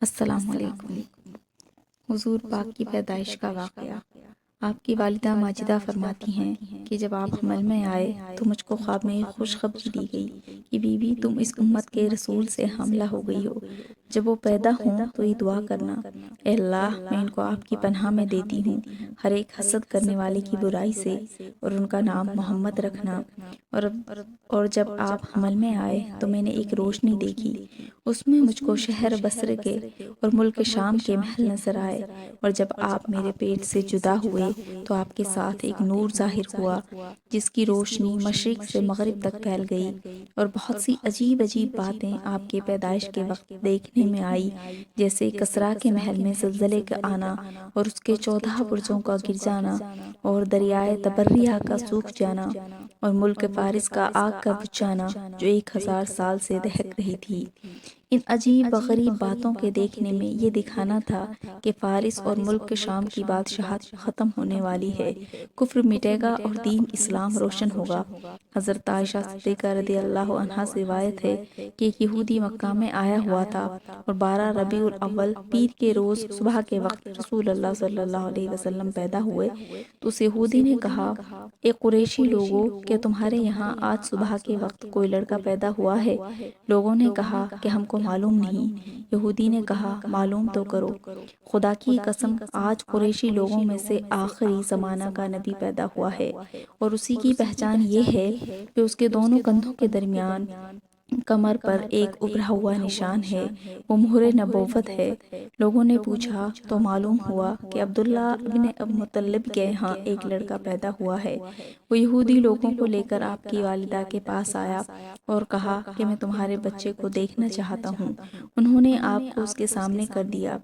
السلام علیکم۔ حضور پاک کی پیدائش کا واقعہ۔ آپ کی والدہ ماجدہ فرماتی ہیں کہ جب آپ حمل میں آئے تو مجھ کو خواب میں ایک خوشخبری دی گئی کہ بی بی تم اس امت کے رسول سے حاملہ ہو گئی ہو۔ جب وہ پیدا ہوں تو یہ دعا کرنا، اے اللہ میں ان کو آپ کی پناہ میں دیتی ہوں ہر ایک حسد کرنے والے کی برائی سے، اور ان کا نام محمد رکھنا۔ اور جب آپ حمل میں آئے تو میں نے ایک روشنی دیکھی، اس میں مجھ کو شہر بصرے کے اور ملک شام کے محل نظر آئے، اور جب آپ میرے پیٹ سے جدا ہوئے تو آپ کے ساتھ ایک نور ظاہر ہوا جس کی روشنی مشرق سے مغرب تک پھیل گئی، اور بہت سی عجیب عجیب باتیں آپ کے پیدائش کے وقت دیکھنے میں آئی، جیسے کسریٰ کے محل میں زلزلے کا آنا اور اس کے 14 برجوں کا گر جانا، اور دریائے تبریہ کا سوکھ جانا، اور ملک فارس کا آگ کا بجھ جانا جو 1000 سال سے دہک رہی تھی۔ ان عجیب و غریب باتوں کے دیکھنے میں یہ دکھانا تھا کہ فارس اور ملک شام کی بادشاہت ختم ہونے والی ہے، کفر مٹے گا اور دین اسلام روشن ہوگا۔ حضرت عائشہ صدیقہ رضی اللہ عنہا سے روایت ہے کہ ایک یہودی مکہ میں آیا ہوا تھا، اور 12 ربیع الاول پیر کے روز صبح کے وقت رسول اللہ صلی اللہ علیہ وسلم پیدا ہوئے تو اس یہودی نے کہا، اے قریشی لوگو، کیا تمہارے یہاں آج صبح کے وقت کوئی لڑکا پیدا ہوا ہے؟ لوگوں نے کہا کہ ہم کو معلوم نہیں۔ یہودی نے کہا، معلوم تو کرو۔ خدا کی قسم آج قریشی لوگوں میں سے آخری زمانہ کا نبی پیدا ہوا ہے، اور اسی کی پہچان یہ ہے کہ اس کے دونوں کندھوں کے درمیان کمر پر ایک ابھرا ہوا نشان ہے، وہ مہر نبوت ہے۔ لوگوں نے پوچھا تو معلوم ہوا کہ عبداللہ ابن مطلب کے ہاں ایک لڑکا پیدا ہوا ہے۔ وہ یہودی لوگوں کو لے کر آپ کی والدہ کے پاس آیا اور کہا کہ میں تمہارے بچے کو دیکھنا چاہتا ہوں۔ انہوں نے آپ کو اس کے سامنے کر دیا۔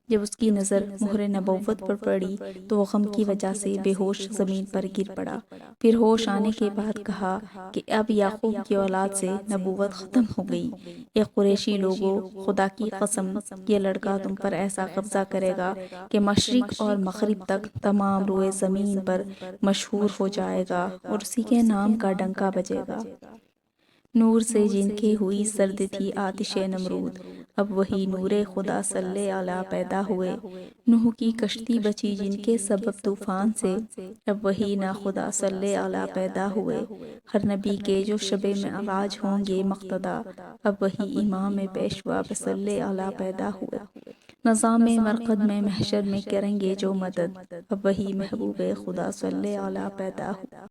جب اس کی نظر مہر نبوت پر پڑی تو وہ غم کی وجہ سے بے ہوش زمین پر گر پڑا۔ پھر ہوش آنے کے بعد کہا کہ اب یعقوب کی اولاد سے نبوت ختم ہو گئی۔ اے قریشی لوگو، خدا کی قسم یہ لڑکا تم پر ایسا قبضہ کرے گا کہ مشرق اور مغرب تک تمام روئے زمین پر مشہور ہو جائے گا، اور اسی کے نام کا ڈنکا بجے گا۔ نور سے جن کے ہوئی سرد تھی آتش نمرود، اب وہی نور خدا صلی علیہ پیدا ہوئے۔ نوح کی کشتی بچی جن کے سبب طوفان سے، اب وہی ناخدا صلی علیہ پیدا ہوئے۔ ہر نبی کے جو شب معراج ہوں گے مقتدا، اب وہی امام پیشوا صلی علیہ پیدا ہوئے۔ نظام مرقد میں محشر میں کریں گے جو مدد، اب وہی محبوب خدا صلی علیہ پیدا ہوئے۔